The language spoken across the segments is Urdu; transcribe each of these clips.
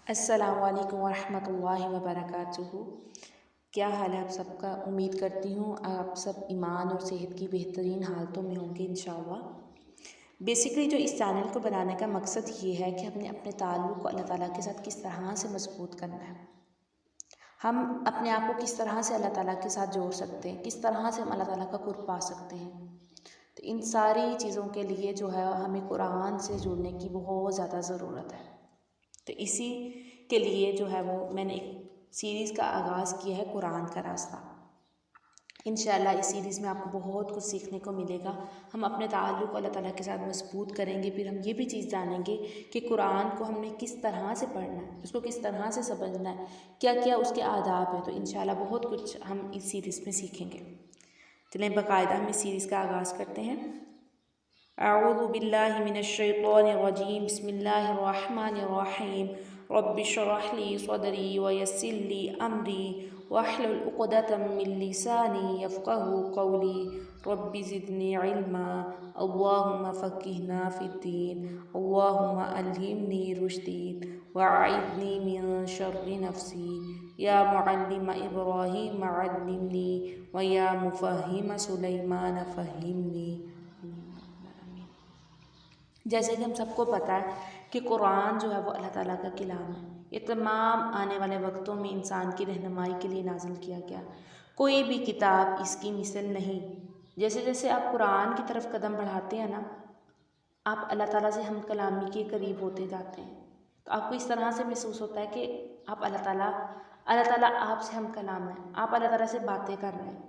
السلام علیکم ورحمۃ اللہ وبرکاتہ۔ کیا حال ہے آپ سب کا؟ امید کرتی ہوں آپ سب ایمان اور صحت کی بہترین حالتوں میں ہوں گے انشاءاللہ۔ بیسیکلی جو اس چینل کو بنانے کا مقصد یہ ہے کہ ہمیں اپنے تعلق کو اللہ تعالیٰ کے ساتھ کس طرح سے مضبوط کرنا ہے، ہم اپنے آپ کو کس طرح سے اللہ تعالیٰ کے ساتھ جوڑ سکتے ہیں، کس طرح سے ہم اللہ تعالیٰ کا قرب پا سکتے ہیں۔ تو ان ساری چیزوں کے لیے جو ہے ہمیں قرآن سے جڑنے کی بہت زیادہ ضرورت ہے۔ تو اسی کے لیے جو ہے وہ میں نے ایک سیریز کا آغاز کیا ہے، قرآن کا راستہ۔ انشاءاللہ اس سیریز میں آپ کو بہت کچھ سیکھنے کو ملے گا۔ ہم اپنے تعلق کو اللہ تعالیٰ کے ساتھ مضبوط کریں گے، پھر ہم یہ بھی چیز جانیں گے کہ قرآن کو ہم نے کس طرح سے پڑھنا ہے، اس کو کس طرح سے سمجھنا ہے، کیا کیا اس کے آداب ہیں۔ تو انشاءاللہ بہت کچھ ہم اس سیریز میں سیکھیں گے۔ چلیں باقاعدہ ہم اس سیریز کا آغاز کرتے ہیں۔ اعوذ باللہ من الشیطان الرجیم، بسم اللہ الرحمن الرحیم۔ رب اشرح لی صدری ویسر لی امری واحلل عقدۃ من لسانی یفقہوا قولی رب زدنی علما اللہم فقہنا فی الدین اللہم الہمنی رشدی واعذنی من شر نفسی یا معلم ابراہیم علمنی ویا مفہم سلیمان فہمنی۔ جیسے کہ ہم سب کو پتہ ہے کہ قرآن جو ہے وہ اللہ تعالیٰ کا کلام ہے، یہ تمام آنے والے وقتوں میں انسان کی رہنمائی کے لیے نازل کیا گیا۔ کوئی بھی کتاب اس کی مثل نہیں۔ جیسے جیسے آپ قرآن کی طرف قدم بڑھاتے ہیں نا، آپ اللہ تعالیٰ سے ہم کلامی کے قریب ہوتے جاتے ہیں۔ تو آپ کو اس طرح سے محسوس ہوتا ہے کہ آپ اللہ تعالیٰ آپ سے ہم کلام ہیں، آپ اللہ تعالیٰ سے باتیں کر رہے ہیں۔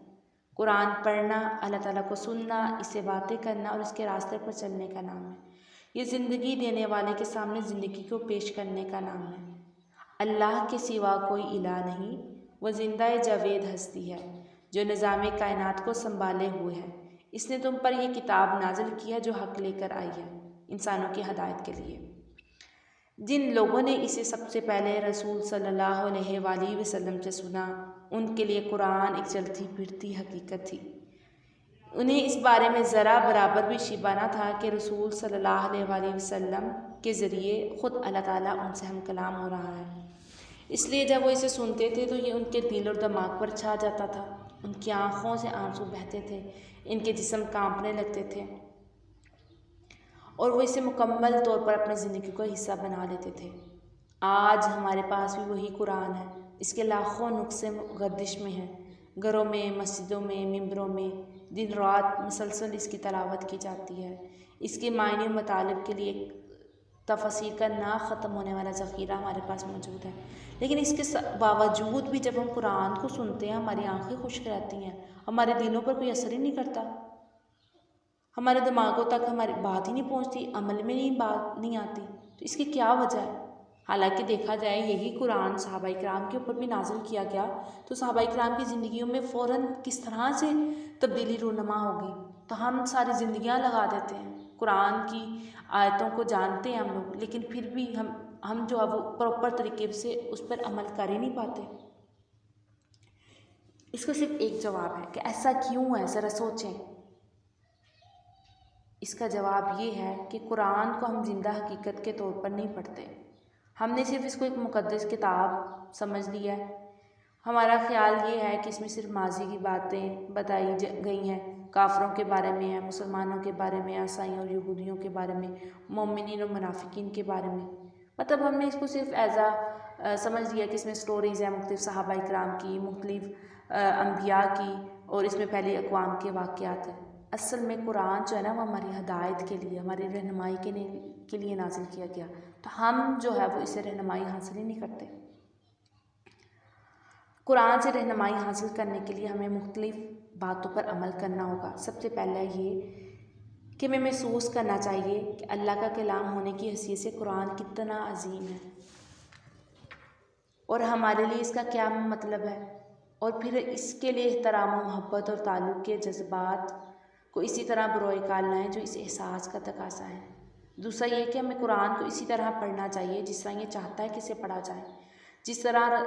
قرآن پڑھنا، اللہ تعالیٰ کو سننا، اس سے باتیں کرنا اور اس کے راستے پر چلنے کا نام ہے۔ یہ زندگی دینے والے کے سامنے زندگی کو پیش کرنے کا نام ہے۔ اللہ کے سوا کوئی الہ نہیں، وہ زندہ جاوید ہستی ہے جو نظام کائنات کو سنبھالے ہوئے ہے۔ اس نے تم پر یہ کتاب نازل کیا جو حق لے کر آئی ہے انسانوں کی ہدایت کے لیے۔ جن لوگوں نے اسے سب سے پہلے رسول صلی اللہ علیہ وآلہ وسلم سے سنا، ان کے لیے قرآن ایک چلتی پھرتی حقیقت تھی۔ انہیں اس بارے میں ذرا برابر بھی شبہ نہ تھا کہ رسول صلی اللہ علیہ وآلہ وسلم کے ذریعے خود اللہ تعالیٰ ان سے ہم کلام ہو رہا ہے۔ اس لیے جب وہ اسے سنتے تھے تو یہ ان کے دل اور دماغ پر چھا جاتا تھا، ان کی آنکھوں سے آنسو بہتے تھے، ان کے جسم کانپنے لگتے تھے اور وہ اسے مکمل طور پر اپنی زندگی کا حصہ بنا لیتے تھے۔ آج ہمارے پاس بھی وہی قرآن ہے۔ اس کے لاکھوں نسخے گردش میں ہیں، گھروں میں، مسجدوں میں، ممبروں میں دن رات مسلسل اس کی تلاوت کی جاتی ہے۔ اس کے معنی و مطالب کے لیے ایک تفاسیر کا نہ ختم ہونے والا ذخیرہ ہمارے پاس موجود ہے۔ لیکن اس کے باوجود بھی جب ہم قرآن کو سنتے ہیں ہماری آنکھیں خشک رہتی ہیں، ہمارے دلوں پر کوئی اثر ہی نہیں کرتا، ہمارے دماغوں تک ہماری بات ہی نہیں پہنچتی، عمل میں بات نہیں آتی۔ تو اس کی کیا وجہ ہے؟ حالانکہ دیکھا جائے یہی قرآن صحابہ کرام کے اوپر بھی نازل کیا گیا تو صحابہ کرام کی زندگیوں میں فوراً کس طرح سے تبدیلی رونما ہوگی۔ تو ہم ساری زندگیاں لگا دیتے ہیں، قرآن کی آیتوں کو جانتے ہیں ہم لوگ، لیکن پھر بھی ہم جو ہے وہ پراپر طریقے سے اس پر عمل کر ہی نہیں پاتے۔ اس کا صرف ایک جواب ہے کہ ایسا کیوں ہے، ذرا سوچیں۔ اس کا جواب یہ ہے کہ قرآن کو ہم زندہ حقیقت کے طور پر نہیں پڑھتے، ہم نے صرف اس کو ایک مقدس کتاب سمجھ لیا ہے۔ ہمارا خیال یہ ہے کہ اس میں صرف ماضی کی باتیں بتائی گئی ہیں، کافروں کے بارے میں ہیں، مسلمانوں کے بارے میں، عیسائیوں اور یہودیوں کے بارے میں، مومنین اور منافقین کے بارے میں۔ مطلب ہم نے اس کو صرف سمجھ لیا کہ اس میں سٹوریز ہیں مختلف صحابہ کرام کی، مختلف انبیاء کی، اور اس میں پہلے اقوام کے واقعات ہیں۔ اصل میں قرآن جو ہے نا وہ ہماری ہدایت کے لیے، ہماری رہنمائی کے لیے نازل کیا گیا، تو ہم جو ہے وہ اسے رہنمائی حاصل ہی نہیں کرتے۔ قرآن سے رہنمائی حاصل کرنے کے لیے ہمیں مختلف باتوں پر عمل کرنا ہوگا۔ سب سے پہلا یہ کہ ہمیں محسوس کرنا چاہیے کہ اللہ کا کلام ہونے کی حیثیت سے قرآن کتنا عظیم ہے اور ہمارے لیے اس کا کیا مطلب ہے، اور پھر اس کے لیے احترام و محبت اور تعلق کے جذبات کو اسی طرح بروئے کالنا ہے جو اس احساس کا تقاضا ہے۔ دوسرا یہ کہ ہمیں قرآن کو اسی طرح پڑھنا چاہیے جس طرح یہ چاہتا ہے کہ اسے پڑھا جائے، جس طرح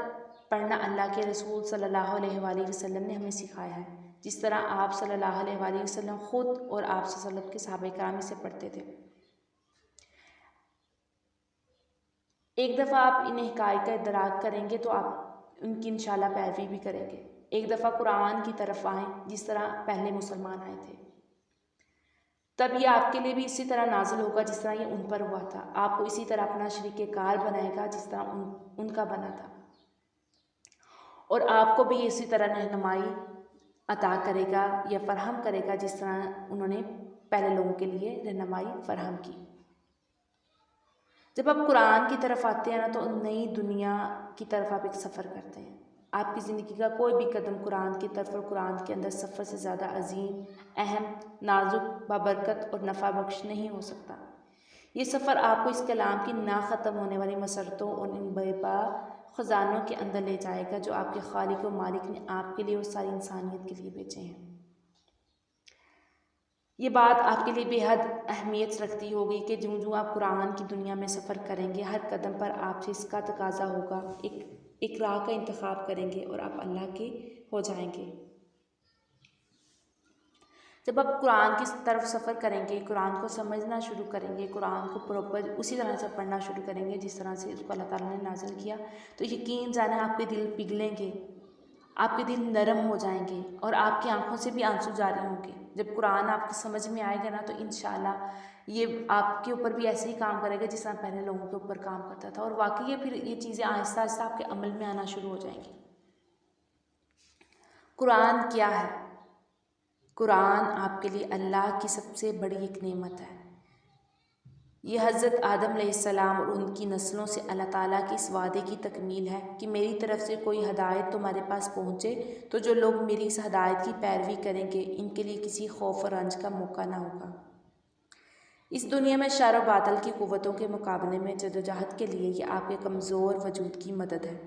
پڑھنا اللہ کے رسول صلی اللہ علیہ وآلہ وسلم نے ہمیں سکھایا ہے، جس طرح آپ صلی اللہ علیہ وآلہ وسلم خود اور آپ صلی اللہ علیہ وسلم کے صحابہ کرام اسے پڑھتے تھے۔ ایک دفعہ آپ ان حقائق کا ادراک کریں گے تو آپ ان کی انشاءاللہ پیروی بھی کریں گے۔ ایک دفعہ قرآن کی طرف آئیں جس طرح پہلے مسلمان آئے تھے، تب یہ آپ کے لیے بھی اسی طرح نازل ہوگا جس طرح یہ ان پر ہوا تھا۔ آپ کو اسی طرح اپنا شریک کار بنائے گا جس طرح ان کا بنا تھا، اور آپ کو بھی اسی طرح رہنمائی عطا کرے گا یا فراہم کرے گا جس طرح انہوں نے پہلے لوگوں کے لیے رہنمائی فراہم کی۔ جب آپ قرآن کی طرف آتے ہیں نا تو نئی دنیا کی طرف آپ ایک سفر کرتے ہیں۔ آپ کی زندگی کا کوئی بھی قدم قرآن کی طرف اور قرآن کے اندر سفر سے زیادہ عظیم، اہم، نازک، بابرکت اور نفع بخش نہیں ہو سکتا۔ یہ سفر آپ کو اس کلام کی نہ ختم ہونے والی مسرتوں اور ان بے پا خزانوں کے اندر لے جائے گا جو آپ کے خالق و مالک نے آپ کے لیے اور ساری انسانیت کے لیے بھیجے ہیں۔ یہ بات آپ کے لیے بے حد اہمیت رکھتی ہوگی کہ جو آپ قرآن کی دنیا میں سفر کریں گے، ہر قدم پر آپ سے اس کا تقاضا ہوگا، ایک راہ کا انتخاب کریں گے اور آپ اللہ کے ہو جائیں گے۔ جب آپ قرآن کی طرف سفر کریں گے، قرآن کو سمجھنا شروع کریں گے، قرآن کو پراپر اسی طرح سے پڑھنا شروع کریں گے جس طرح سے اس کو اللہ تعالیٰ نے نازل کیا، تو یقین جانیں آپ کے دل پگھلیں گے، آپ کے دل نرم ہو جائیں گے اور آپ کی آنکھوں سے بھی آنسو جاری ہوں گے۔ جب قرآن آپ کی سمجھ میں آئے گا نا تو انشاءاللہ یہ آپ کے اوپر بھی ایسے ہی کام کرے گا جس طرح پہلے لوگوں کے اوپر کام کرتا تھا، اور واقعی پھر یہ چیزیں آہستہ آہستہ آپ کے عمل میں آنا شروع ہو جائیں گی۔ قرآن کیا ہے؟ قرآن آپ کے لیے اللہ کی سب سے بڑی ایک نعمت ہے۔ یہ حضرت آدم علیہ السلام اور ان کی نسلوں سے اللہ تعالیٰ کی اس وعدے کی تکمیل ہے کہ میری طرف سے کوئی ہدایت تمہارے پاس پہنچے تو جو لوگ میری اس ہدایت کی پیروی کریں گے ان کے لیے کسی خوف اور رنج کا موقع نہ ہوگا۔ اس دنیا میں شر و باطل کی قوتوں کے مقابلے میں جدوجہد کے لیے یہ آپ کے کمزور وجود کی مدد ہے۔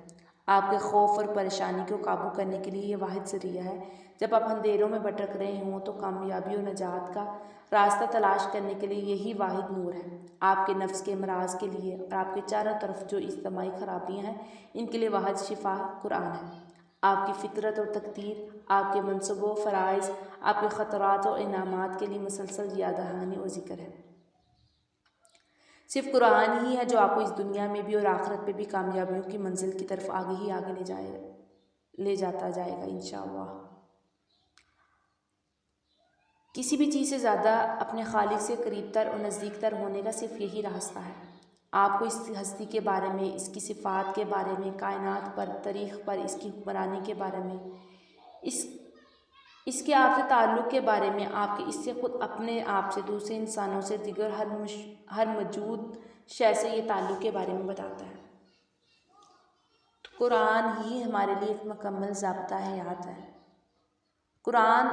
آپ کے خوف اور پریشانی کو قابو کرنے کے لیے یہ واحد ذریعہ ہے۔ جب آپ اندھیروں میں بھٹک رہے ہوں تو کامیابی اور نجات کا راستہ تلاش کرنے کے لیے یہی واحد نور ہے۔ آپ کے نفس کے امراض کے لیے اور آپ کے چاروں طرف جو اجتماعی خرابیاں ہیں ان کے لیے واحد شفا قرآن ہے۔ آپ کی فطرت اور تقدیر، آپ کے منصبوں و فرائض، آپ کے خطرات اور انعامات کے لیے مسلسل یاد دہانی اور ذکر ہے۔ صرف قرآن ہی ہے جو آپ کو اس دنیا میں بھی اور آخرت میں بھی کامیابیوں کی منزل کی طرف آگے ہی آگے لے جاتا جائے گا انشاءاللہ۔ کسی بھی چیز سے زیادہ اپنے خالق سے قریب تر اور نزدیک تر ہونے کا صرف یہی راستہ ہے۔ آپ کو اس ہستی کے بارے میں، اس کی صفات کے بارے میں، کائنات پر، تاریخ پر، اس کی حکمرانی کے بارے میں، اس کے آپ سے تعلق کے بارے میں، آپ کے اس سے خود اپنے آپ سے، دوسرے انسانوں سے، دیگر ہر موجود شے سے یہ تعلق کے بارے میں بتاتا ہے۔ تو قرآن ہی ہمارے لیے ایک مکمل ضابطہ حیات ہے۔ قرآن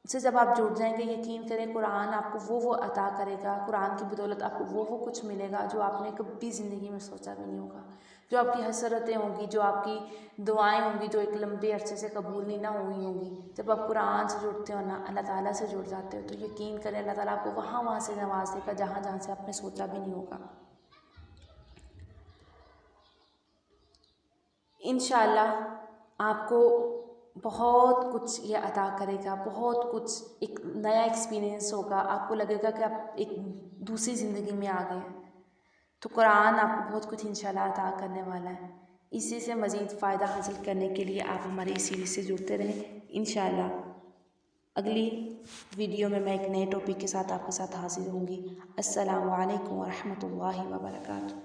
سے جب آپ جڑ جائیں گے، یقین کریں قرآن آپ کو وہ عطا کرے گا، قرآن کی بدولت آپ کو وہ کچھ ملے گا جو آپ نے کبھی زندگی میں سوچا بھی نہیں ہوگا، جو آپ کی حسرتیں ہوں گی، جو آپ کی دعائیں ہوں گی جو ایک لمبے عرصے سے قبول نہیں نہ ہوئی ہوں گی، جب آپ قرآن سے جڑتے ہو نا، اللہ تعالیٰ سے جڑ جاتے ہو، تو یقین کریں اللہ تعالیٰ آپ کو وہاں سے نواز دے گا جہاں سے آپ نے سوچا بھی نہیں ہوگا۔ انشاءاللہ آپ کو بہت کچھ یہ عطا کرے گا، بہت کچھ ایک نیا ایکسپیرئنس ہوگا، آپ کو لگے گا کہ آپ ایک دوسری زندگی میں آ گئے ہیں۔ تو قرآن آپ کو بہت کچھ انشاءاللہ عطا کرنے والا ہے۔ اسی سے مزید فائدہ حاصل کرنے کے لیے آپ ہماری اس سیریز سے جڑتے رہیں۔ انشاءاللہ اگلی ویڈیو میں ایک نئے ٹاپک کے ساتھ آپ کے ساتھ حاضر ہوں گی۔ السلام علیکم ورحمۃ اللہ وبرکاتہ۔